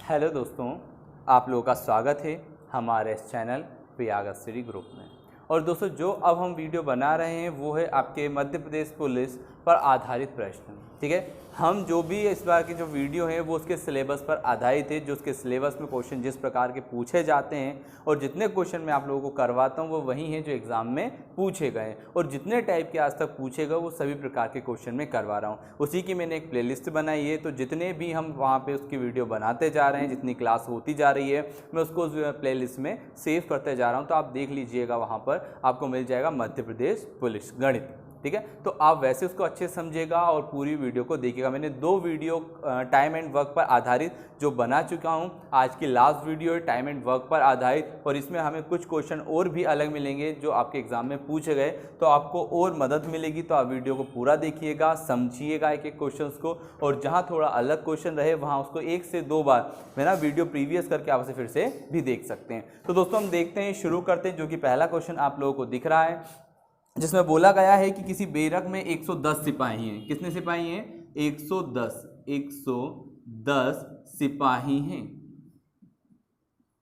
Hello दोस्तों, आप लोगों का स्वागत है हमारे इस चैनल प्रयाग स्टडी ग्रुप में। और दोस्तों, जो अब हम वीडियो बना रहे हैं वो है आपके मध्य प्रदेश पुलिस पर आधारित प्रश्न। ठीक है, हम जो भी इस बार की जो वीडियो है वो उसके सिलेबस पर आधारित है। जो उसके सिलेबस में क्वेश्चन जिस प्रकार के पूछे जाते हैं और जितने क्वेश्चन मैं आप लोगों को करवाता हूँ वो वही हैं जो एग्ज़ाम में पूछे गए, और जितने टाइप के आज तक पूछे गए वो सभी प्रकार के क्वेश्चन मैं करवा रहा हूँ। उसी की मैंने एक प्लेलिस्ट बनाई है, तो जितने भी हम वहाँ पे उसकी वीडियो बनाते जा रहे हैं, जितनी क्लास होती जा रही है, मैं उसको प्लेलिस्ट में सेव करते जा रहा हूँ। तो आप देख लीजिएगा, वहाँ पर आपको मिल जाएगा मध्य प्रदेश पुलिस गणित। ठीक है, तो आप वैसे उसको अच्छे समझिएगा और पूरी वीडियो को देखिएगा। मैंने 2 वीडियो टाइम एंड वर्क पर आधारित जो बना चुका हूं। आज की लास्ट वीडियो है टाइम एंड वर्क पर आधारित, और इसमें हमें कुछ क्वेश्चन और भी अलग मिलेंगे जो आपके एग्जाम में पूछे गए, तो आपको और मदद मिलेगी। तो आप वीडियो को पूरा देखिएगा, समझिएगा एक एक क्वेश्चन को, और जहाँ थोड़ा अलग क्वेश्चन रहे वहाँ उसको 1 से 2 बार मैं ना वीडियो प्रीवियस करके आप उसे फिर से भी देख सकते हैं। तो दोस्तों, हम देखते हैं, शुरू करते हैं। जो कि पहला क्वेश्चन आप लोगों को दिख रहा है, जिसमें बोला गया है कि किसी बेरक में 110 सिपाही हैं। कितने सिपाही हैं? 110 सिपाही हैं।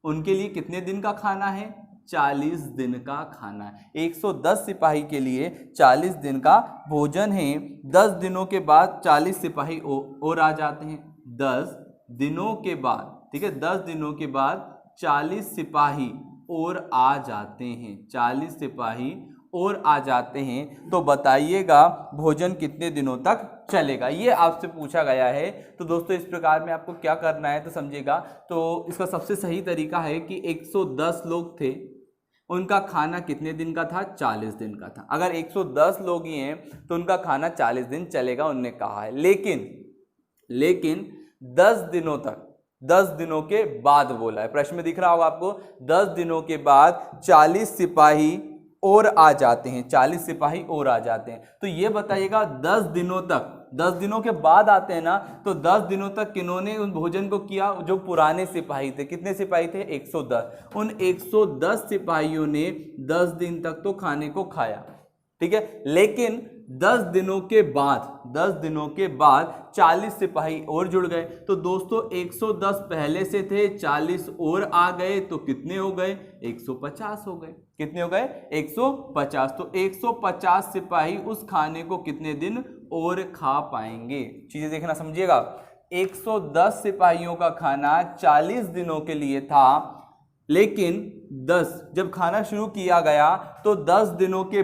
उनके लिए कितने दिन का खाना है? 40 दिन का खाना है। 110 सिपाही के लिए 40 दिन का भोजन है। 10 दिनों के बाद 40 सिपाही और आ जाते हैं। 10 दिनों के बाद, ठीक है, 10 दिनों के बाद 40 सिपाही और आ जाते हैं। 40 सिपाही और आ जाते हैं, तो बताइएगा भोजन कितने दिनों तक चलेगा। ये आपसे पूछा गया है। तो दोस्तों, इस प्रकार में आपको क्या करना है तो समझिएगा। तो इसका सबसे सही तरीका है कि 110 लोग थे, उनका खाना कितने दिन का था? 40 दिन का था। अगर 110 लोग ही हैं तो उनका खाना 40 दिन चलेगा, उनने कहा है। लेकिन 10 दिनों तक, 10 दिनों के बाद बोला है। प्रश्न में दिख रहा होगा आपको, 10 दिनों के बाद 40 सिपाही और आ जाते हैं। 40 सिपाही और आ जाते हैं। तो ये बताइएगा 10 दिनों तक, 10 दिनों के बाद आते हैं ना, तो 10 दिनों तक किन्होंने उन भोजन को किया? जो पुराने सिपाही थे। कितने सिपाही थे? 110। उन 110 सिपाहियों ने 10 दिन तक तो खाने को खाया, ठीक है। लेकिन 10 दिनों के बाद 40 सिपाही और जुड़ गए। तो दोस्तों, 110 पहले से थे, 40 और आ गए, तो कितने हो गए? 150 हो गए। कितने हो गए? 150। तो 150 सिपाही उस खाने को कितने दिन और खा पाएंगे? चीजें देखना, समझिएगा। 110 सिपाहियों का खाना 40 दिनों के लिए था, लेकिन 10 जब खाना शुरू किया गया तो 10 दिनों के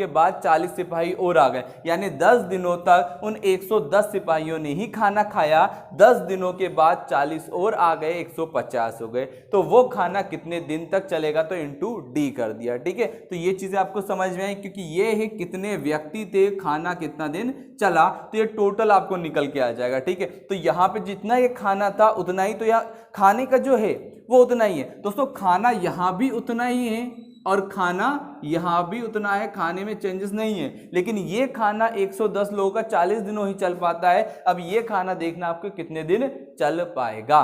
बाद 40 सिपाही और आ गए। यानी 10 दिनों तक उन 110 सिपाहियों ने ही खाना खाया। 10 दिनों के बाद 40 और आ गए, 150 हो गए। तो वो खाना कितने दिन तक चलेगा? तो इंटू डी कर दिया, ठीक है। तो ये चीजें आपको समझ में आई, क्योंकि ये है कितने व्यक्ति थे, खाना कितना दिन चला, तो ये टोटल आपको निकल के आ जाएगा, ठीक है। तो यहाँ पे जितना ये खाना था उतना ही, तो यहाँ खाने का जो है वो उतना ही है। दोस्तों, खाना यहाँ भी उतना ही है और खाना यहाँ भी उतना है, खाने में चेंजेस नहीं है। लेकिन ये खाना 110 लोगों का 40 दिनों ही चल पाता है। अब ये खाना देखना आपको कितने दिन चल पाएगा,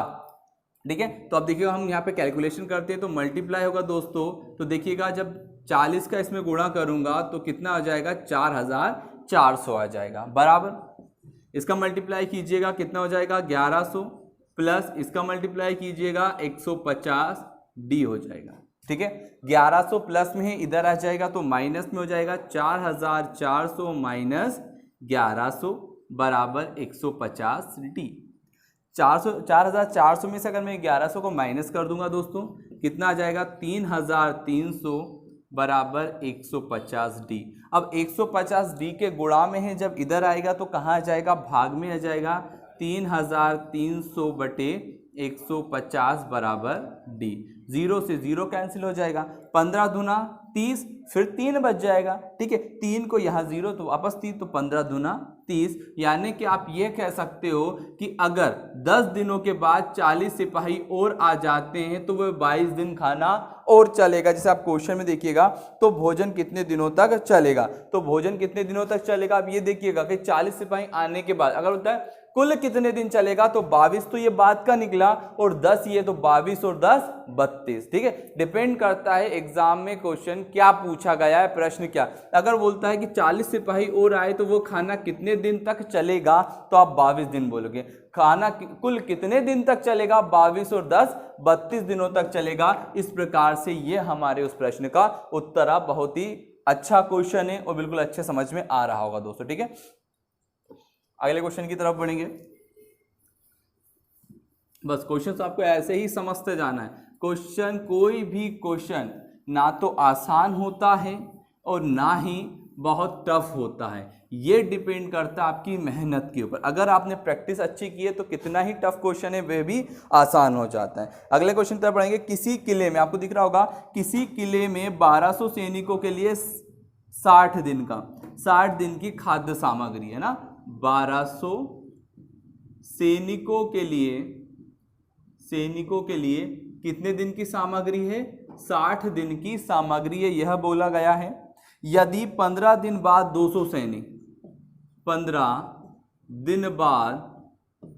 ठीक है। तो अब देखिएगा, हम यहाँ पे कैलकुलेशन करते हैं तो मल्टीप्लाई होगा दोस्तों। तो देखिएगा, जब 40 का इसमें गुणा करूंगा तो कितना आ जाएगा? 4400 आ जाएगा, बराबर। इसका मल्टीप्लाई कीजिएगा, कितना हो जाएगा? 1100, प्लस इसका मल्टीप्लाई कीजिएगा 150, डी हो जाएगा, ठीक है। 1100 प्लस में है, इधर आ जाएगा तो माइनस में हो जाएगा। 4400 माइनस 1100 बराबर 150 डी। 4400 में से अगर मैं 1100 को माइनस कर दूंगा दोस्तों, कितना आ जाएगा? 3300 बराबर 150 डी। अब 150 डी के गुणा में है, जब इधर आएगा तो कहाँ आ जाएगा? भाग में आ जाएगा। 3300 बटे 150 बराबर डी। 0 से 0 कैंसिल हो जाएगा। 15 दूना 30, फिर 3 बच जाएगा, ठीक है। 3 को यहाँ 0 तो वापस 3, तो 15 दूना 30। यानी कि आप ये कह सकते हो कि अगर 10 दिनों के बाद 40 सिपाही और आ जाते हैं तो वह 22 दिन खाना और चलेगा। जैसे आप क्वेश्चन में देखिएगा, तो भोजन कितने दिनों तक चलेगा? तो भोजन कितने दिनों तक चलेगा आप ये देखिएगा कि 40 सिपाही आने के बाद, अगर होता है कुल कितने दिन चलेगा, तो 22 तो ये बाद का निकला और 10 ये, तो 22 और 10 32। ठीक है, डिपेंड करता है एग्जाम में क्वेश्चन क्या पूछा गया है, प्रश्न क्या। अगर बोलता है कि 40 सिपाही और आए तो वो खाना कितने दिन तक चलेगा, तो आप 22 दिन बोलोगे। खाना कुल कितने दिन तक चलेगा, 22 और 10 32 दिनों तक चलेगा। इस प्रकार से ये हमारे उस प्रश्न का उत्तर। आप बहुत ही अच्छा क्वेश्चन है और बिल्कुल अच्छे समझ में आ रहा होगा दोस्तों। ठीक है, अगले क्वेश्चन की तरफ बढ़ेंगे। बस क्वेश्चन तो आपको ऐसे ही समझते जाना है। क्वेश्चन, कोई भी क्वेश्चन ना तो आसान होता है और ना ही बहुत टफ होता है, ये डिपेंड करता है आपकी मेहनत के ऊपर। अगर आपने प्रैक्टिस अच्छी की है तो कितना ही टफ क्वेश्चन है वह भी आसान हो जाता है। अगले क्वेश्चन तरफ बढ़ेंगे। किसी किले में, आपको दिख रहा होगा, किसी किले में 1200 सैनिकों के लिए 60 दिन का 60 दिन की खाद्य सामग्री है ना। 1200 सैनिकों के लिए कितने दिन की सामग्री है, 60 दिन की सामग्री है, यह बोला गया है। यदि 15 दिन बाद 200 सैनिक 15 दिन बाद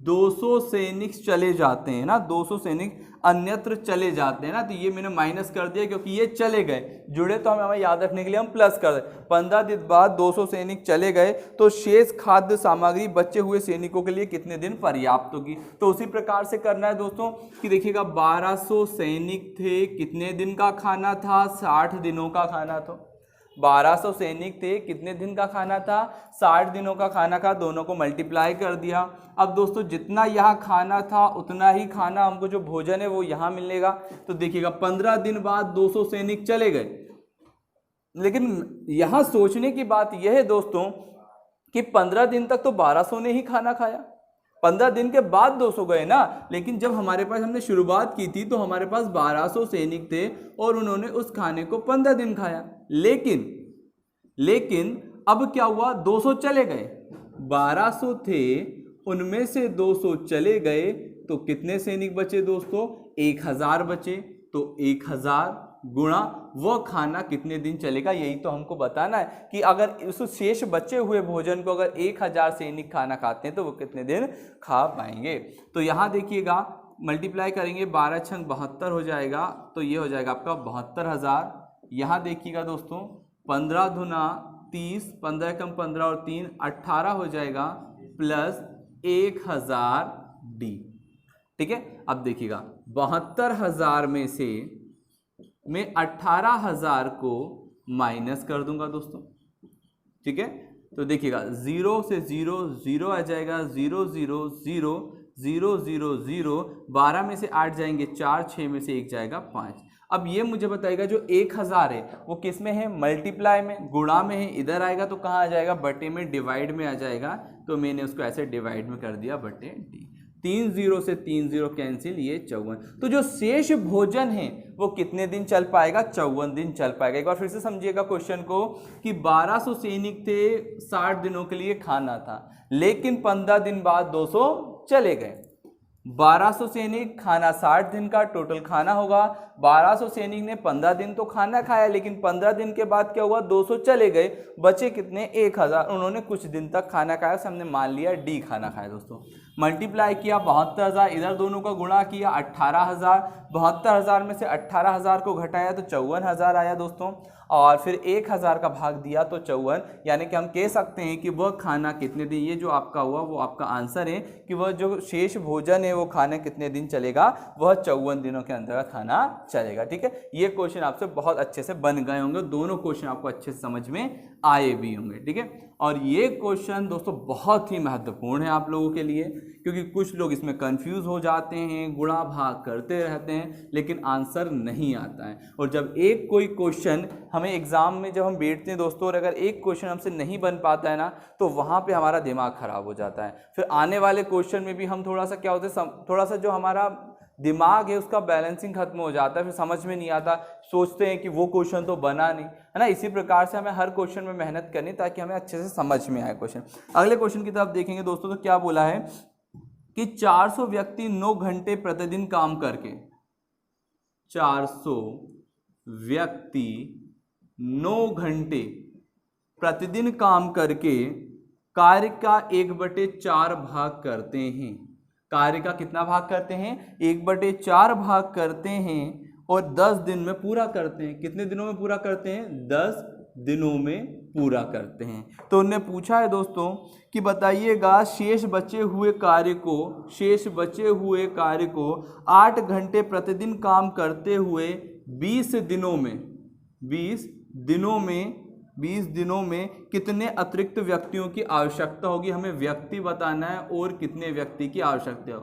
200 सैनिक चले जाते हैं ना, 200 सैनिक अन्यत्र चले जाते हैं ना, तो ये मैंने माइनस कर दिया क्योंकि ये चले गए, जुड़े तो हमें याद रखने के लिए हम प्लस कर दें। 15 दिन बाद 200 सैनिक चले गए तो शेष खाद्य सामग्री बचे हुए सैनिकों के लिए कितने दिन पर्याप्त होगी। तो उसी प्रकार से करना है दोस्तों कि देखिएगा 1200 सैनिक थे, कितने दिन का खाना था, 60 दिनों का खाना था। 1200 सैनिक थे, कितने दिन का खाना था, 60 दिनों का खाना का, दोनों को मल्टीप्लाई कर दिया। अब दोस्तों जितना यहाँ खाना था उतना ही खाना हमको जो भोजन है वो यहाँ मिलेगा। तो देखिएगा 15 दिन बाद 200 सैनिक चले गए, लेकिन यहाँ सोचने की बात यह है दोस्तों कि 15 दिन तक तो 1200 ने ही खाना खाया, 15 दिन के बाद 200 गए ना। लेकिन जब हमारे पास, हमने शुरुआत की थी तो हमारे पास 1200 सैनिक थे और उन्होंने उस खाने को 15 दिन खाया। लेकिन अब क्या हुआ, 200 चले गए, 1200 थे उनमें से 200 चले गए, तो कितने सैनिक बचे दोस्तों, 1000 बचे। तो 1000 गुणा वह खाना कितने दिन चलेगा, यही तो हमको बताना है कि अगर उस शेष बचे हुए भोजन को अगर 1000 सैनिक खाना खाते हैं तो वो कितने दिन खा पाएंगे। तो यहाँ देखिएगा मल्टीप्लाई करेंगे, 12 छंग 72 हो जाएगा, तो ये हो जाएगा आपका 72,000। यहाँ देखिएगा दोस्तों 15 दूना 30, 15 कम 15 और 3 18 हो जाएगा, प्लस 1000 डी। ठीक है, अब देखिएगा 72,000 में से मैं 18,000 को माइनस कर दूंगा दोस्तों। ठीक है, तो देखिएगा 0 से 0 0 आ जाएगा, 0 0 0 0 0 0, 12 में से 8 जाएंगे 4, 6 में से 1 जाएगा 5। अब ये मुझे बताएगा जो 1000 है वो किस में है, मल्टीप्लाई में, गुणा में है, इधर आएगा तो कहाँ आ जाएगा, बटे में, डिवाइड में आ जाएगा। तो मैंने उसको ऐसे डिवाइड में कर दिया, बटे डी। 3 0 से 3 0 कैंसिल, ये 54। तो जो शेष भोजन है वो कितने दिन चल पाएगा, 54 दिन चल पाएगा। एक बार फिर से समझिएगा क्वेश्चन को कि 1200 सैनिक थे, 60 दिनों के लिए खाना था, लेकिन 15 दिन बाद 200 चले गए। 1200 सैनिक, खाना 60 दिन का टोटल खाना होगा। 1200 सैनिक ने 15 दिन तो खाना खाया, लेकिन 15 दिन के बाद क्या हुआ, 200 चले गए, बचे कितने, 1000। उन्होंने कुछ दिन तक खाना खाया, हमने मान लिया डी खाना खाया दोस्तों। मल्टीप्लाई किया 72,000, इधर दोनों का गुणा किया 18,000, 72,000 में से 18,000 को घटाया तो 54,000 आया दोस्तों, और फिर 1000 का भाग दिया तो 54। यानी कि हम कह सकते हैं कि वह खाना कितने दिन, ये जो आपका हुआ वो आपका आंसर है कि वह जो शेष भोजन है वो खाना कितने दिन चलेगा, वह 54 दिनों के अंदर खाना चलेगा। ठीक है, ये क्वेश्चन आपसे बहुत अच्छे से बन गए होंगे, दोनों क्वेश्चन आपको अच्छे से समझ में आए भी होंगे। ठीक है, और ये क्वेश्चन दोस्तों बहुत ही महत्वपूर्ण है आप लोगों के लिए, क्योंकि कुछ लोग इसमें कंफ्यूज हो जाते हैं, गुणा भाग करते रहते हैं, लेकिन आंसर नहीं आता है। और जब एक कोई क्वेश्चन हमें एग्जाम में जब हम बैठते हैं दोस्तों, और अगर एक क्वेश्चन हमसे नहीं बन पाता है ना, तो वहाँ पे हमारा दिमाग खराब हो जाता है। फिर आने वाले क्वेश्चन में भी हम थोड़ा सा क्या होता है, थोड़ा सा जो हमारा दिमाग है उसका बैलेंसिंग खत्म हो जाता है, फिर समझ में नहीं आता, सोचते हैं कि वो क्वेश्चन तो बना नहीं, है ना। इसी प्रकार से हमें हर क्वेश्चन में मेहनत करनी ताकि हमें अच्छे से समझ में आए क्वेश्चन। अगले क्वेश्चन की तरफ देखेंगे दोस्तों, तो क्या बोला है कि 400 व्यक्ति 9 घंटे प्रतिदिन काम करके, 400 व्यक्ति 9 घंटे प्रतिदिन काम करके कार्य का 1/4 भाग करते हैं। कार्य का कितना भाग करते हैं? 1/4 भाग करते हैं और 10 दिन में पूरा करते हैं। कितने दिनों में पूरा करते हैं? 10 दिनों में पूरा करते हैं। तो उन्होंने पूछा है दोस्तों कि बताइएगा शेष बचे हुए कार्य को 8 घंटे प्रतिदिन काम करते हुए 20 दिनों में कितने अतिरिक्त व्यक्तियों की आवश्यकता होगी। हमें व्यक्ति बताना है और कितने व्यक्ति की आवश्यकता हो।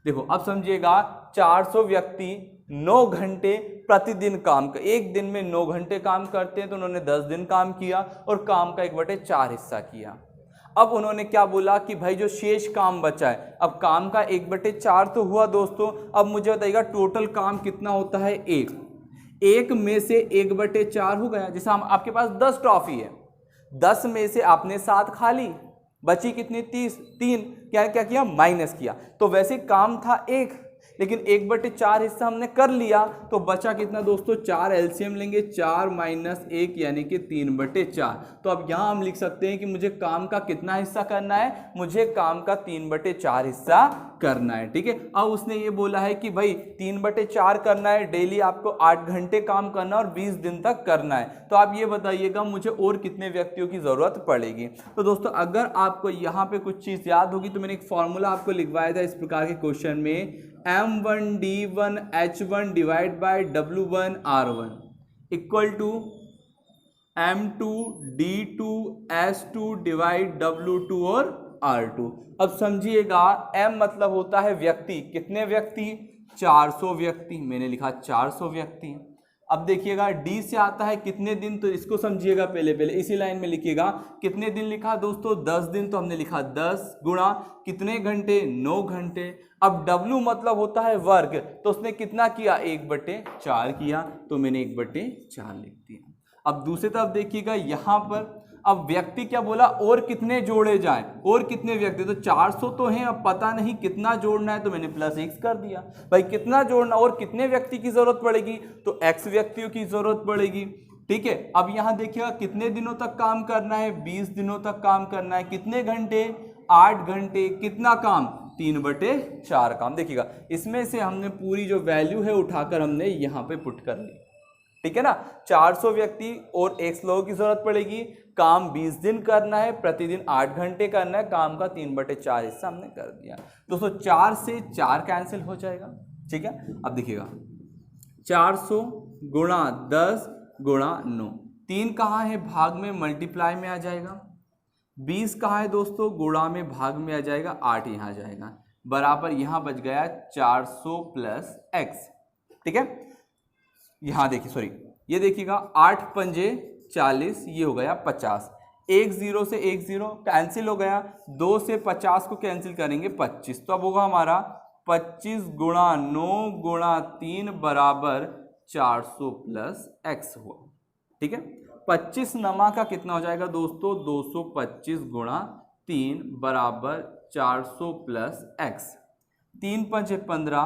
देखो अब समझिएगा, 400 व्यक्ति 9 घंटे प्रतिदिन काम कर, एक दिन में 9 घंटे काम करते हैं, तो उन्होंने 10 दिन काम किया और काम का 1/4 हिस्सा किया। अब उन्होंने क्या बोला कि भाई जो शेष काम बचा है, अब काम का 1/4 तो हुआ दोस्तों, अब मुझे बताइएगा टोटल काम कितना होता है? एक में से 1/4 हो गया। जैसे हम आपके पास 10 ट्रॉफी है, 10 में से आपने 7 खा ली, बची कितनी? 3 क्या किया? माइनस किया। तो वैसे काम था 1, लेकिन 1/4 हिस्सा हमने कर लिया, तो बचा कितना दोस्तों? 4। एलसीएम लेंगे, 4 - 1 यानी कि 3/4। तो अब यहां हम लिख सकते हैं कि मुझे काम का कितना हिस्सा करना है? मुझे काम का 3/4 हिस्सा करना है। ठीक है, अब उसने ये बोला है कि भाई 3/4 करना है, डेली आपको 8 घंटे काम करना और 20 दिन तक करना है। तो आप ये बताइएगा मुझे और कितने व्यक्तियों की जरूरत पड़ेगी। तो दोस्तों अगर आपको यहाँ पे कुछ चीज याद होगी तो मैंने एक फॉर्मूला आपको लिखवाया था इस प्रकार के क्वेश्चन में, M1D1H1 divide by W1 R1 equal to M2D2S2 divide W2 और R2। अब समझिएगा, M मतलब होता है व्यक्ति। कितने व्यक्ति? 400 व्यक्ति। मैंने लिखा 400 व्यक्ति। अब देखिएगा D से आता है कितने दिन, तो इसको समझिएगा पहले इसी लाइन में लिखिएगा। कितने दिन लिखा दोस्तों? 10 दिन, तो हमने लिखा 10 गुणा कितने घंटे? 9 घंटे। अब W मतलब होता है वर्ग, तो उसने कितना किया? 1/4 किया, तो मैंने 1/4 लिख दिया। अब दूसरी तरफ देखिएगा यहां पर, अब व्यक्ति क्या बोला? और कितने जोड़े जाएं? और कितने व्यक्ति? तो 400 तो हैं, अब पता नहीं कितना जोड़ना है, तो मैंने +x कर दिया। भाई कितना जोड़ना और कितने व्यक्ति की जरूरत पड़ेगी? तो x व्यक्तियों की जरूरत पड़ेगी। ठीक है, अब यहां देखिएगा कितने दिनों तक काम करना है? 20 दिनों तक काम करना है। कितने घंटे? 8 घंटे। कितना काम? 3/4 काम। देखिएगा इसमें से हमने पूरी जो वैल्यू है उठाकर हमने यहां पे पुट कर ली। ठीक है ना, 400 व्यक्ति और x लोगों की जरूरत पड़ेगी, काम 20 दिन करना है, प्रतिदिन 8 घंटे करना है, काम का 3/4 हिस्सा हमने कर दिया। दोस्तों 4 से 4 कैंसिल हो जाएगा। ठीक है, अब देखिएगा 400 गुणा 10 गुणा 9, 3 कहाँ है? भाग में, मल्टीप्लाई में आ जाएगा। 20 कहाँ है दोस्तों? गुणा में, भाग में आ जाएगा। 8 यहाँ आ जाएगा, बराबर यहां बच गया 400 + x। ठीक है, यहां देखिए, सॉरी ये देखिएगा 8 पंजे 40, ये हो गया 50। 1 0 से 1 0 कैंसिल हो गया, 2 से 50 को कैंसिल करेंगे 25, तो अब होगा हमारा 25 गुणा 9 गुणा 3 बराबर 400 + x हुआ। ठीक है, 25 नमा का कितना हो जाएगा दोस्तों? 225 गुणा 3 बराबर 400 + x। 3 पंजे 15,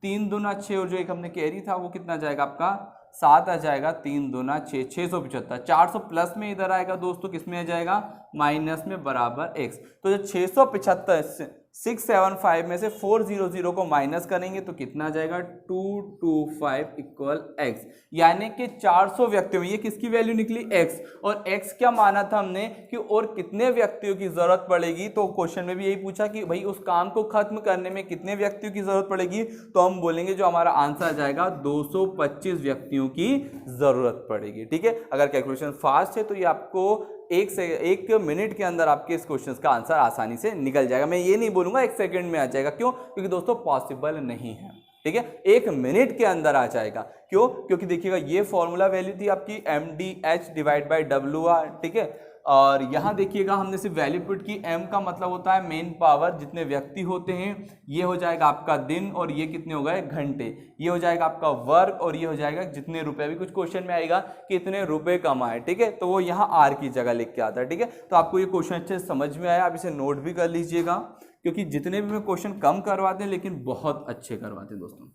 3 दूना 6, और जो एक हमने कैरी था वो कितना जाएगा आपका? 7 आ जाएगा। 3 दूना 6, 675। 400 प्लस में इधर आएगा दोस्तों, किस में आ जाएगा? माइनस में, बराबर x। तो जो 675 675 में से 400 को माइनस करेंगे तो कितना आ जाएगा? 225 इक्वल x। यानी कि 400 व्यक्तियों में, ये किसकी वैल्यू निकली? x। और x क्या माना था हमने कि और कितने व्यक्तियों की जरूरत पड़ेगी, तो क्वेश्चन में भी यही पूछा कि भाई उस काम को खत्म करने में कितने व्यक्तियों की जरूरत पड़ेगी, तो हम बोलेंगे जो हमारा आंसर आ जाएगा 225 व्यक्तियों की जरूरत पड़ेगी। ठीक है, अगर कैलकुलेशन फास्ट है तो ये आपको 1 मिनट के अंदर आपके इस क्वेश्चन का आंसर आसानी से निकल जाएगा। मैं ये नहीं बोलूंगा 1 सेकंड में आ जाएगा, क्यों? क्योंकि दोस्तों पॉसिबल नहीं है। ठीक है, 1 मिनट के अंदर आ जाएगा। क्यों? क्योंकि देखिएगा ये फॉर्मूला वैल्यू थी आपकी MDH डिवाइड बाय WR। ठीक है, और यहां देखिएगा हमने सिर्फ वैल्यू पुट की। M का मतलब होता है मेन पावर, जितने व्यक्ति होते हैं, ये हो जाएगा आपका दिन, और ये कितने हो गए? घंटे। ये हो जाएगा आपका वर्क, और ये हो जाएगा जितने रुपए। अभी कुछ क्वेश्चन में आएगा कितने रुपए कमाए। ठीक है, तो वो यहाँ R की जगह लिख के आता है। ठीक है, तो आपको ये क्वेश्चन अच्छे से समझ में आया, आप इसे नोट भी कर लीजिएगा, क्योंकि जितने भी मैं क्वेश्चन कम करवाते हैं लेकिन बहुत अच्छे करवाते हैं दोस्तों।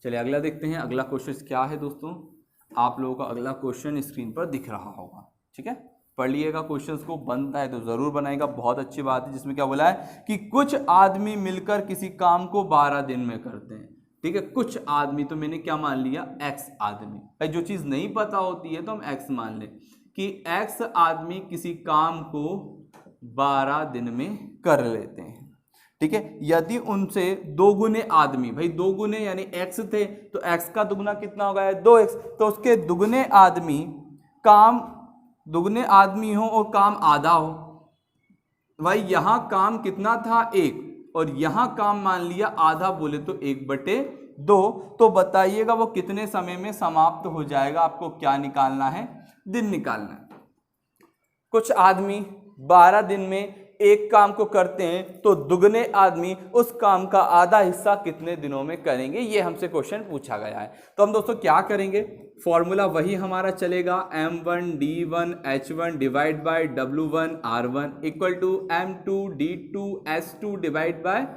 चलिए अगला देखते हैं। अगला क्वेश्चन क्या है दोस्तों? आप लोगों का अगला क्वेश्चन स्क्रीन पर दिख रहा होगा। ठीक है, पढ़ लिएगा क्वेश्चंस को, बनता है तो जरूर बनाएगा, बहुत अच्छी बात है। जिसमें क्या बोला है कि कुछ आदमी मिलकर किसी काम को 12 दिन में करते हैं। ठीक है, कुछ आदमी, तो मैंने क्या मान लिया, एक्स आदमी। भाई जो चीज नहीं पता होती है तो हम एक्स मान लें कि एक्स आदमी किसी काम को 12 दिन में कर लेते हैं। ठीक है, यदि उनसे 2 गुने आदमी, भाई 2 गुने यानी एक्स थे तो एक्स का दुगना कितना हो गया है 2x, तो उसके दुगने आदमी काम, दुगने आदमी हो और काम आधा हो। भाई यहां काम कितना था 1 और यहां काम मान लिया आधा, बोले तो 1/2। तो बताइएगा वो कितने समय में समाप्त हो जाएगा। आपको क्या निकालना है, दिन निकालना है। कुछ आदमी 12 दिन में एक काम को करते हैं तो दुगने आदमी उस काम का आधा हिस्सा कितने दिनों में करेंगे, ये हमसे क्वेश्चन पूछा गया है। तो हम दोस्तों क्या करेंगे, फॉर्मूला वही हमारा चलेगा, m1 d1 h1 divide by w1 r1 equal to m2 d2 s2 divide by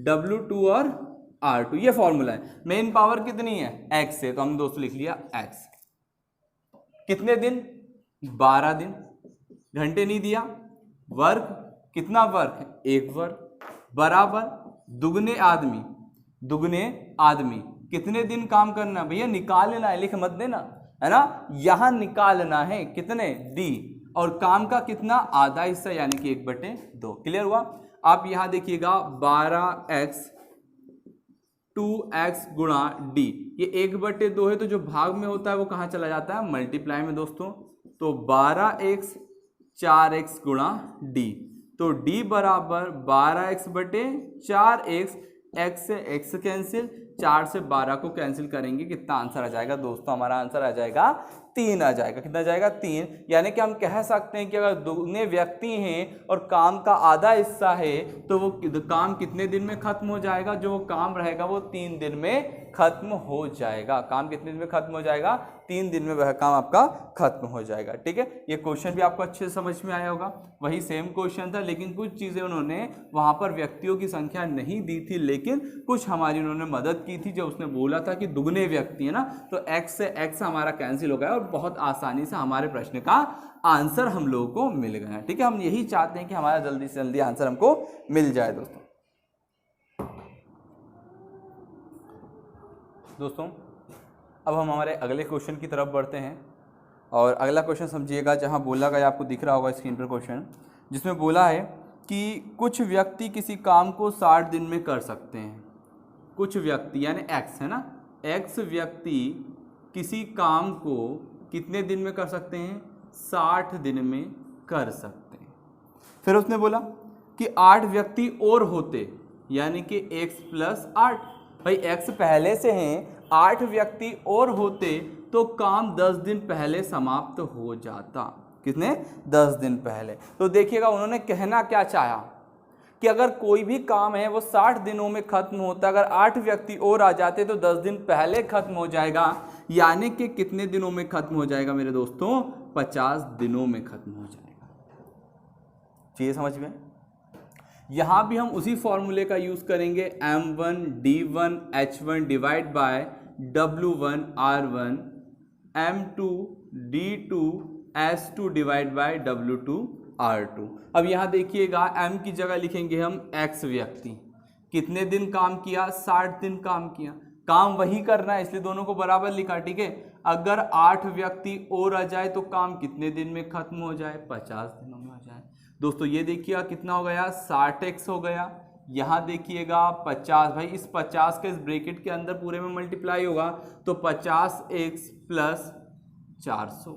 w2 और r2। ये फॉर्मूला है। मेन पावर कितनी है, x है, तो हम दोस्तों लिख लिया x। कितने दिन, 12 दिन। घंटे नहीं दिया, वर्ग, कितना वर्ग, 1 वर्ग, बराबर दुगने आदमी, दुगने आदमी कितने दिन काम करना है, भैया निकाल लेना है, लिख मत देना, है ना। यहां निकालना है कितने, d, और काम का कितना, आधा हिस्सा, यानी कि 1/2। क्लियर हुआ। आप यहां देखिएगा 12x 2x गुणा d, ये 1/2 है, तो जो भाग में होता है वो कहां चला जाता है, मल्टीप्लाई में दोस्तों। तो 12x 4x गुणा d, तो d बराबर 12x/4x, x से x कैंसिल, 4 से 12 को कैंसिल करेंगे, कितना आंसर आ जाएगा दोस्तों, हमारा आंसर आ जाएगा 3 आ जाएगा। कितना जाएगा, 3। यानी कि हम कह सकते हैं कि अगर दुगने व्यक्ति हैं और काम का आधा हिस्सा है तो वो काम कितने दिन में खत्म हो जाएगा, जो काम रहेगा वो 3 दिन में खत्म हो जाएगा। काम कितने दिन में खत्म हो जाएगा, 3 दिन में वह काम आपका खत्म हो जाएगा। ठीक है, ये क्वेश्चन भी आपको अच्छे से समझ में आया होगा। वही सेम क्वेश्चन था, लेकिन कुछ चीजें उन्होंने वहां पर व्यक्तियों की संख्या नहीं दी थी, लेकिन कुछ हमारी उन्होंने मदद की थी। जो उसने बोला था कि दुगने व्यक्ति है ना, तो x से x हमारा कैंसिल हो गया और बहुत आसानी से हमारे प्रश्न का आंसर हम लोगों को मिल गया। ठीक है, हम यही चाहते हैं कि हमारा जल्दी से जल्दी आंसर हमको मिल जाए। दोस्तों अब हम हमारे अगले क्वेश्चन की तरफ बढ़ते हैं, और अगला क्वेश्चन समझिएगा, जहां बोला गया, आपको दिख रहा होगा स्क्रीन पर क्वेश्चन, जिसमें बोला है कि कुछ व्यक्ति किसी काम को 60 दिन में कर सकते हैं। कुछ व्यक्ति यानी x है ना, x व्यक्ति किसी काम को कितने दिन में कर सकते हैं, 60 दिन में कर सकते हैं। फिर उसने बोला कि 8 व्यक्ति और होते, यानी कि x + 8। भाई x पहले से हैं, 8 व्यक्ति और होते तो काम 10 दिन पहले समाप्त हो जाता। कितने, 10 दिन पहले। तो देखिएगा उन्होंने कहना क्या चाहा कि अगर कोई भी काम है वो 60 दिनों में खत्म होता, अगर 8 व्यक्ति और आ जाते तो 10 दिन पहले खत्म हो जाएगा, यानी कि कितने दिनों में खत्म हो जाएगा मेरे दोस्तों, 50 दिनों में खत्म हो जाएगा। चलिए समझ में। यहां भी हम उसी फॉर्मूले का यूज करेंगे, m1 d1 h1 divide by w1 r1 m2 d2 s2 divide by w2 r2। अब यहां देखिएगा m की जगह लिखेंगे हम x व्यक्ति, कितने दिन काम किया, 60 दिन काम किया, काम वही करना है इसलिए दोनों को बराबर लिखा। ठीक है, अगर 8 व्यक्ति और आ जाए तो काम कितने दिन में खत्म हो जाए, 50 दिनों में हो जाए। दोस्तों ये देखिएगा कितना हो गया, 60x हो गया, यहाँ देखिएगा 50, भाई इस 50 के इस ब्रैकेट के अंदर पूरे में मल्टीप्लाई होगा तो 50x + 400,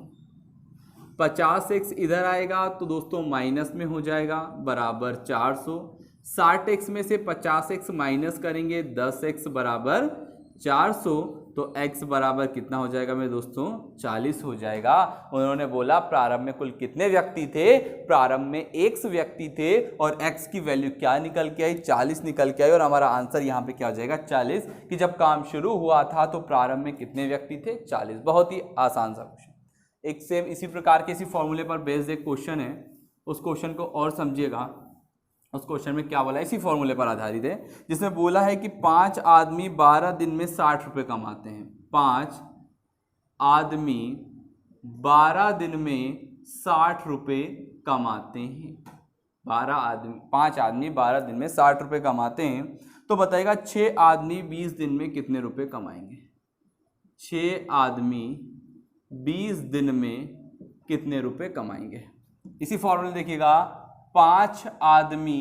50x इधर आएगा तो दोस्तों माइनस में हो जाएगा, बराबर 400। 60x में से 50x माइनस करेंगे, 10x बराबर 400, तो x बराबर कितना हो जाएगा मेरे दोस्तों, 40 हो जाएगा। उन्होंने बोला प्रारंभ में कुल कितने व्यक्ति थे, प्रारंभ में x व्यक्ति थे और x की वैल्यू क्या निकल के आई, 40 निकल के आई, और हमारा आंसर यहाँ पे क्या हो जाएगा, 40, कि जब काम शुरू हुआ था तो प्रारंभ में कितने व्यक्ति थे, 40। बहुत ही आसान सा क्वेश्चन। एक सेम इसी प्रकार के इसी फॉर्मूले पर बेस्ड एक क्वेश्चन है, उस क्वेश्चन को और समझिएगा। उस क्वेश्चन में क्या बोला, इसी फॉर्मूले पर आधारित है, जिसमें बोला है कि 5 आदमी 12 दिन में 60 रुपये कमाते हैं। 5 आदमी 12 दिन में 60 रुपये कमाते हैं। 5 आदमी 12 दिन में 60 रुपये कमाते हैं, तो बताइएगा 6 आदमी 20 दिन में कितने रुपए कमाएंगे। 6 आदमी 20 दिन में कितने रुपए कमाएंगे। इसी फॉर्मूले देखिएगा, 5 आदमी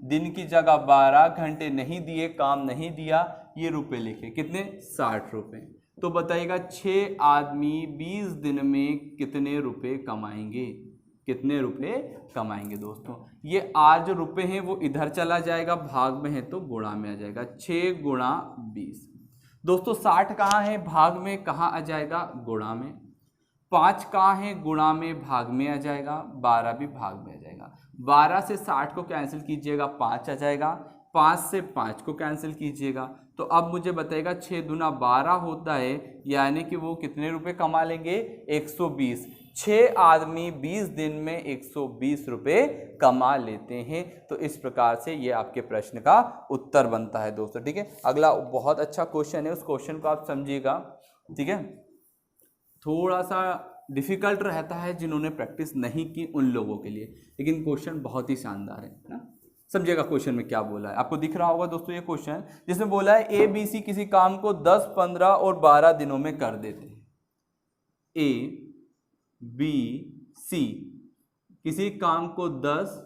दिन की जगह 12 घंटे नहीं दिए, काम नहीं दिया, ये रुपए लिखे कितने 60 रुपये। तो बताइएगा 6 आदमी 20 दिन में कितने रुपए कमाएंगे, कितने रुपए कमाएंगे। दोस्तों ये आज जो रुपए हैं वो इधर चला जाएगा, भाग में है तो गुणा में आ जाएगा, 6 गुणा 20। दोस्तों 60 कहाँ है, भाग में, कहाँ आ जाएगा, गुणा में। 5 कहाँ है, गुणा में, भाग में आ जाएगा। 12 भी भाग में आ जाएगा। 12 से 60 को कैंसिल कीजिएगा, 5 आ जाएगा। 5 से 5 को कैंसिल कीजिएगा, तो अब मुझे बताइएगा 6 दूना 12 होता है, यानी कि वो कितने रुपए कमा लेंगे, 120। 6 आदमी 20 दिन में 120 रुपये कमा लेते हैं। तो इस प्रकार से ये आपके प्रश्न का उत्तर बनता है दोस्तों। ठीक है, अगला बहुत अच्छा क्वेश्चन है, उस क्वेश्चन को आप समझिएगा। ठीक है, थोड़ा सा डिफिकल्ट रहता है जिन्होंने प्रैक्टिस नहीं की उन लोगों के लिए, लेकिन क्वेश्चन बहुत ही शानदार है ना। समझिएगा क्वेश्चन में क्या बोला है, आपको दिख रहा होगा दोस्तों ये क्वेश्चन, जिसमें बोला है ए बी सी किसी काम को 10, 15 और 12 दिनों में कर देते हैं। ए बी सी किसी काम को 10,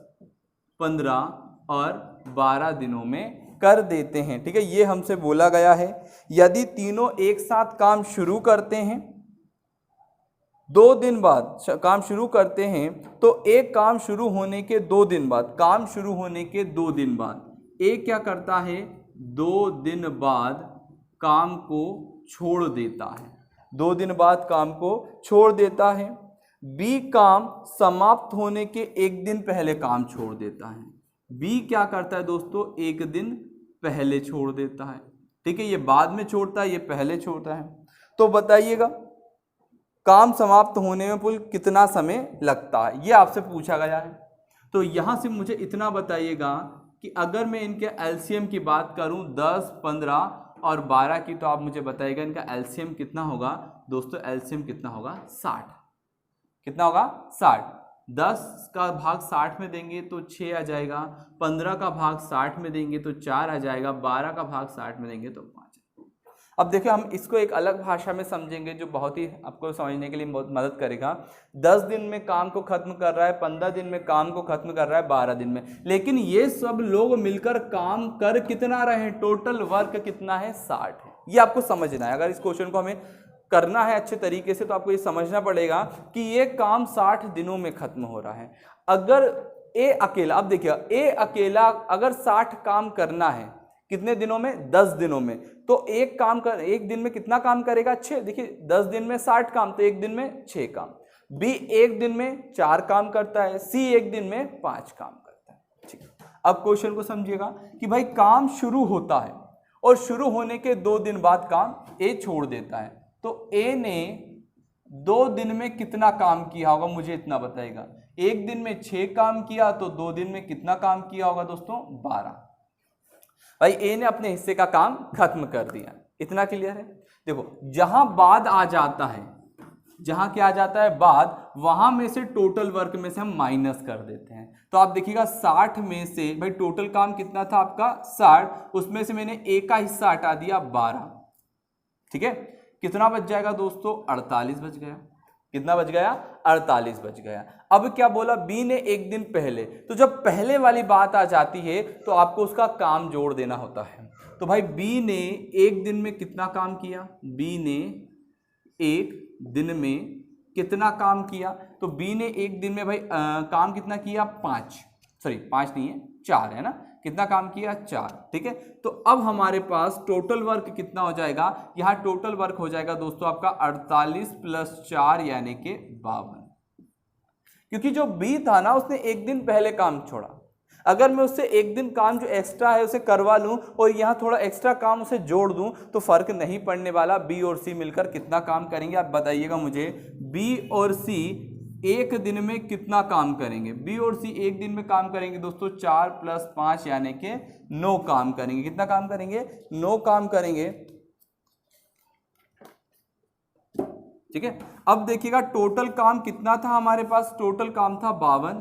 15 और 12 दिनों में कर देते हैं। ठीक है, ये हमसे बोला गया है। यदि तीनों एक साथ काम शुरू करते हैं, 2 दिन बाद काम शुरू करते हैं, तो एक काम शुरू होने के 2 दिन बाद, काम शुरू होने के 2 दिन बाद एक क्या करता है, 2 दिन बाद काम को छोड़ देता है। 2 दिन बाद काम को छोड़ देता है। बी काम समाप्त होने के 1 दिन पहले काम छोड़ देता है। बी क्या करता है दोस्तों, 1 दिन पहले छोड़ देता है। ठीक है, ये बाद में छोड़ता है, ये पहले छोड़ता है। तो बताइएगा काम समाप्त होने में कुल कितना समय लगता है, ये आपसे पूछा गया है। तो यहाँ से मुझे इतना बताइएगा कि अगर मैं इनके एलसीएम की बात करूँ 10, 15 और 12 की, तो आप मुझे बताइएगा इनका एलसीएम कितना होगा दोस्तों। एलसीएम कितना होगा, 60। कितना होगा, 60। 10 का भाग 60 में देंगे तो 6 आ जाएगा। 15 का भाग 60 में देंगे तो 4 आ जाएगा। 12 का भाग 60 में देंगे तो 5। अब देखिए हम इसको एक अलग भाषा में समझेंगे जो बहुत ही आपको समझने के लिए बहुत मदद करेगा। 10 दिन में काम को खत्म कर रहा है, 15 दिन में काम को खत्म कर रहा है, 12 दिन में, लेकिन ये सब लोग मिलकर काम कर कितना रहे हैं, टोटल वर्क कितना है, 60 है। ये आपको समझना है। अगर इस क्वेश्चन को हमें करना है अच्छे तरीके से, तो आपको ये समझना पड़ेगा कि ये काम 60 दिनों में खत्म हो रहा है। अगर ए अकेला, अब देखिए ए अकेला अगर 60 काम करना है कितने दिनों में, 10 दिनों में, तो एक दिन में कितना काम करेगा, 6। देखिए 10 दिन में 60 काम, तो एक दिन में 6 काम। बी एक दिन में 4 काम करता है। सी एक दिन में 5 काम करता है। ठीक है, अब क्वेश्चन को समझिएगा कि भाई काम शुरू होता है और शुरू होने के 2 दिन बाद काम ए छोड़ देता है, तो ए ने 2 दिन में कितना काम किया होगा, मुझे इतना बताएगा। एक दिन में 6 काम किया, तो 2 दिन में कितना काम किया होगा दोस्तों, 12। भाई ए ने अपने हिस्से का काम खत्म कर दिया। इतना क्लियर है। देखो जहां बाद आ जाता है, जहां क्या आ जाता है, बाद, वहां में से टोटल वर्क में से हम माइनस कर देते हैं। तो आप देखिएगा 60 में से, भाई टोटल काम कितना था आपका 60, उसमें से मैंने ए का हिस्सा हटा दिया 12। ठीक है, कितना बच जाएगा दोस्तों, 48 बच गया। कितना बच गया, 48 बच गया। अब क्या बोला, बी ने एक दिन पहले, तो जब पहले वाली बात आ जाती है तो आपको उसका काम जोड़ देना होता है। तो भाई बी ने एक दिन में कितना काम किया, बी ने एक दिन में कितना काम किया, तो बी ने एक दिन में भाई काम कितना किया, 5 नहीं है, 4 है ना, कितना काम किया, 4। ठीक है, तो अब हमारे पास टोटल वर्क कितना हो जाएगा, यहाँ टोटल वर्क हो जाएगा दोस्तों आपका 48 + 4 यानी कि 52। क्योंकि जो बी था ना, उसने एक दिन पहले काम छोड़ा। अगर मैं उससे एक दिन काम जो एक्स्ट्रा है उसे करवा लूं और यहाँ थोड़ा एक्स्ट्रा काम उसे जोड़ दूं, तो फर्क नहीं पड़ने वाला। बी और सी मिलकर कितना काम करेंगे, आप बताइएगा मुझे। बी और सी एक दिन में कितना काम करेंगे, बी और सी एक दिन में काम करेंगे दोस्तों 4 + 5 यानी कि 9 काम करेंगे। कितना काम करेंगे, 9 काम करेंगे। ठीक है। अब देखिएगा टोटल काम कितना था हमारे पास, टोटल काम था 52,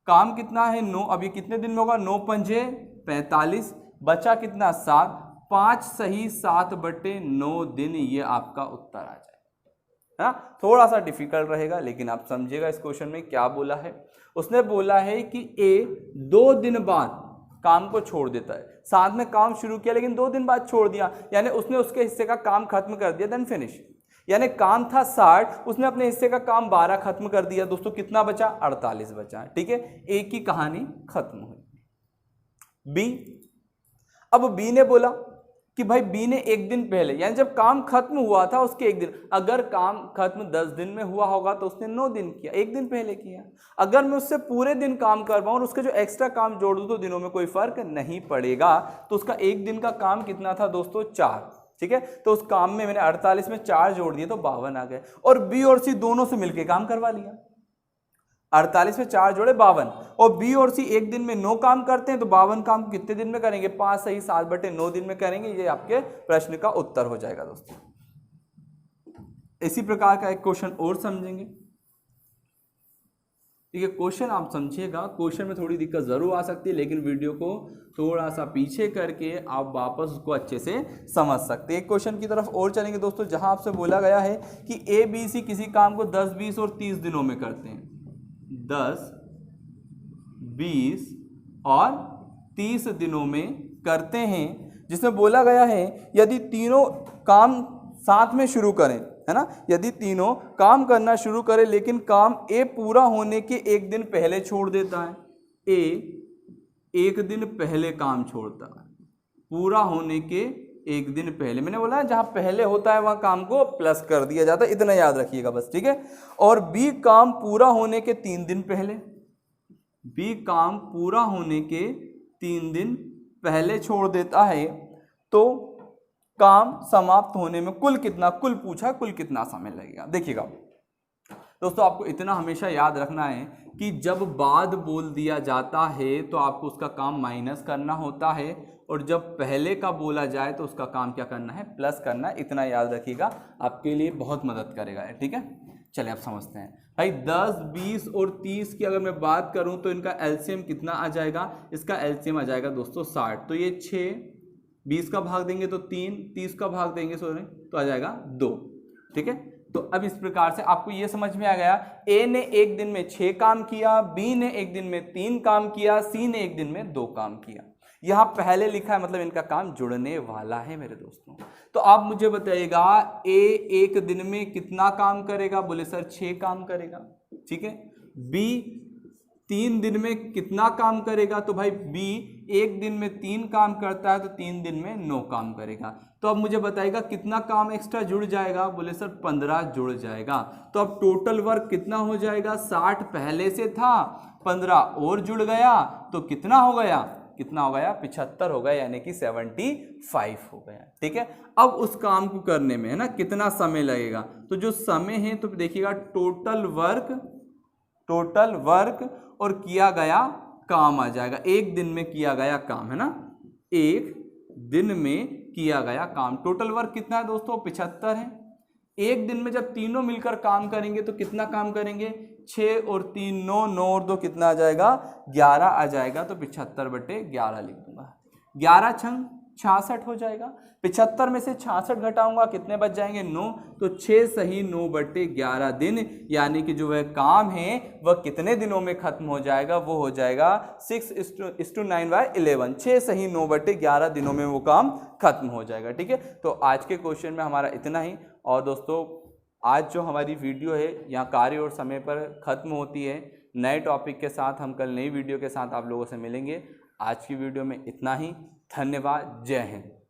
काम कितना है 9, अभी कितने दिन में होगा, 9 पंजे 45, बचा कितना 7, 5 सही 7/9 दिन, ये आपका उत्तर आ जाएगा। है ना, थोड़ा सा डिफिकल्ट रहेगा लेकिन आप समझिएगा इस क्वेश्चन में क्या बोला है। उसने बोला है कि ए 2 दिन बाद काम को छोड़ देता है, साथ में काम शुरू किया लेकिन 2 दिन बाद छोड़ दिया, यानी उसने उसके हिस्से का काम खत्म कर दिया, देन फिनिश। यानी काम था 60, उसने अपने हिस्से का काम 12 खत्म कर दिया। दोस्तों कितना बचा, 48 बचा। ठीक है, ए की कहानी खत्म हुई। बी, अब बी ने बोला कि भाई बी ने एक दिन पहले, यानी जब काम खत्म हुआ था उसके एक दिन, अगर काम खत्म 10 दिन में हुआ होगा तो उसने 9 दिन किया, एक दिन पहले किया। अगर मैं उससे पूरे दिन काम करवाऊं और उसके जो एक्स्ट्रा काम जोड़ दूं तो दिनों में कोई फर्क नहीं पड़ेगा। तो उसका एक दिन का काम कितना था दोस्तों, 4। ठीक है, तो उस काम में मैंने 48 में 4 जोड़ दिए तो 52 आ गए, और बी और सी दोनों से मिलकर काम करवा लिया। 48 में 4 जोड़े 52, और बी और सी एक दिन में 9 काम करते हैं, तो 52 काम कितने दिन में करेंगे, 5 सही 7/9 दिन में करेंगे। ये आपके प्रश्न का उत्तर हो जाएगा दोस्तों। इसी प्रकार का एक क्वेश्चन और समझेंगे। ठीक है, क्वेश्चन आप समझिएगा, क्वेश्चन में थोड़ी दिक्कत जरूर आ सकती है लेकिन वीडियो को थोड़ा सा पीछे करके आप वापस उसको अच्छे से समझ सकते हैं। एक क्वेश्चन की तरफ और चलेंगे दोस्तों, जहां आपसे बोला गया है कि ए बी सी किसी काम को 10, 20 और 30 दिनों में करते हैं। 10, 20 और 30 दिनों में करते हैं, जिसमें बोला गया है यदि तीनों काम साथ में शुरू करें, है ना, यदि तीनों काम करना शुरू करें लेकिन काम ए पूरा होने के एक दिन पहले छोड़ देता है। ए एक दिन पहले काम छोड़ता है, पूरा होने के एक दिन पहले, मैंने बोला है जहां पहले होता है वहां काम को प्लस कर दिया जाता है, इतना याद रखिएगा बस। ठीक है, और बी काम पूरा होने के 3 दिन पहले, बी काम पूरा होने के 3 दिन पहले छोड़ देता है, तो काम समाप्त होने में कुल कितना, कुल पूछा कुल कितना समय लगेगा। देखिएगा दोस्तों, आपको इतना हमेशा याद रखना है कि जब बाद बोल दिया जाता है तो आपको उसका काम माइनस करना होता है, और जब पहले का बोला जाए तो उसका काम क्या करना है, प्लस करना है। इतना याद रखिएगा, आपके लिए बहुत मदद करेगा। ठीक है, चलिए अब समझते हैं भाई। 10, 20 और 30 की अगर मैं बात करूं तो इनका एलसीएम कितना आ जाएगा, इसका एलसीएम आ जाएगा दोस्तों 60। तो ये 6, 20 का भाग देंगे तो 3, 30 का भाग देंगे तो आ जाएगा 2। ठीक है, तो अब इस प्रकार से आपको ये समझ में आ गया, ए ने एक दिन में 6 काम किया, बी ने एक दिन में 3 काम किया, सी ने एक दिन में 2 काम किया। यहां पहले लिखा है मतलब इनका काम जुड़ने वाला है मेरे दोस्तों। तो आप मुझे बताइएगा ए एक दिन में कितना काम करेगा, बोले सर 6 काम करेगा। ठीक है, बी 3 दिन में कितना काम करेगा, तो भाई बी एक दिन में 3 काम करता है तो 3 दिन में 9 काम करेगा। तो अब मुझे बताइएगा कितना काम एक्स्ट्रा जुड़ जाएगा, बोले सर 15 जुड़ जाएगा। तो अब टोटल वर्क कितना हो जाएगा, 60 पहले से था, 15 और जुड़ गया तो कितना हो गया, 75 हो गया, यानी कि 75 हो गया। ठीक है, अब उस काम को करने में है ना कितना समय लगेगा, तो जो समय है तो देखिएगा टोटल वर्क और किया गया काम आ जाएगा। एक दिन में किया गया काम, है ना, एक दिन में किया गया काम। टोटल वर्क कितना है दोस्तों, 75 है। एक दिन में जब तीनों मिलकर काम करेंगे तो कितना काम करेंगे, 6 और 3 9, 9 और 2 कितना आ जाएगा, 11 आ जाएगा। तो 75/11 लिख दूंगा। 11 छंग 66 हो जाएगा। 75 में से 66 घटाऊंगा, कितने बच जाएंगे, 9। तो 6 सही 9/11 दिन, यानी कि जो वह काम है वह कितने दिनों में खत्म हो जाएगा, वो हो जाएगा 6:9/11। 6 सही 9/11 दिनों में वो काम खत्म हो जाएगा। ठीक है, तो आज के क्वेश्चन में हमारा इतना ही। और दोस्तों, आज जो हमारी वीडियो है यहाँ कार्य और समय पर खत्म होती है। नए टॉपिक के साथ हम कल नई वीडियो के साथ आप लोगों से मिलेंगे। आज की वीडियो में इतना ही। धन्यवाद। जय हिंद।